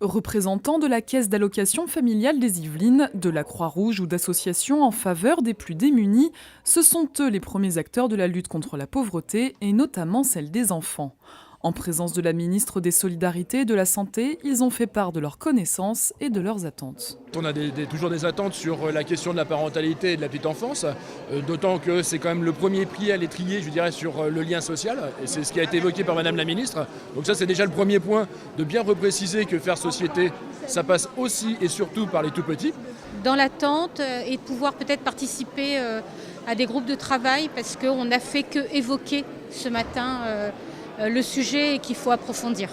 Représentants de la Caisse d'allocation familiale des Yvelines, de la Croix-Rouge ou d'associations en faveur des plus démunis, ce sont eux les premiers acteurs de la lutte contre la pauvreté et notamment celle des enfants. En présence de la ministre des Solidarités et de la Santé, ils ont fait part de leurs connaissances et de leurs attentes. On a toujours des attentes sur la question de la parentalité et de la petite enfance, d'autant que c'est quand même le premier pied à l'étrier, je dirais, sur le lien social, et c'est ce qui a été évoqué par Madame la Ministre. Donc ça, c'est déjà le premier point, de bien repréciser que faire société, ça passe aussi et surtout par les tout-petits. Dans l'attente et de pouvoir peut-être participer à des groupes de travail, parce qu'on n'a fait qu'évoquer ce matin le sujet et qu'il faut approfondir.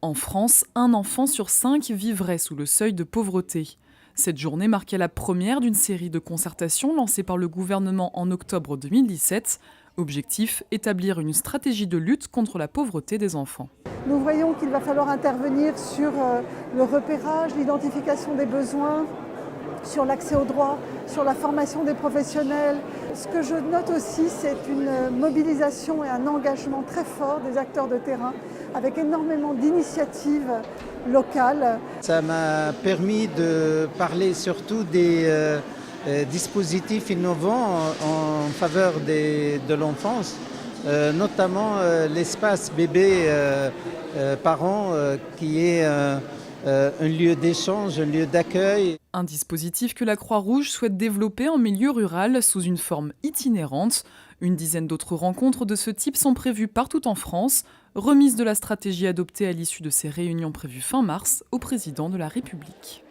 En France, un enfant sur 5 vivrait sous le seuil de pauvreté. Cette journée marquait la première d'une série de concertations lancées par le gouvernement en octobre 2017. Objectif, établir une stratégie de lutte contre la pauvreté des enfants. Nous voyons qu'il va falloir intervenir sur le repérage, l'identification des besoins, sur l'accès aux droits, sur la formation des professionnels. Ce que je note aussi, c'est une mobilisation et un engagement très fort des acteurs de terrain, avec énormément d'initiatives locales. Ça m'a permis de parler surtout des dispositifs innovants en faveur de l'enfance, notamment l'espace bébé parent qui est un lieu d'échange, un lieu d'accueil. Un dispositif que la Croix-Rouge souhaite développer en milieu rural sous une forme itinérante. Une dizaine d'autres rencontres de ce type sont prévues partout en France. Remise de la stratégie adoptée à l'issue de ces réunions prévues fin mars au président de la République.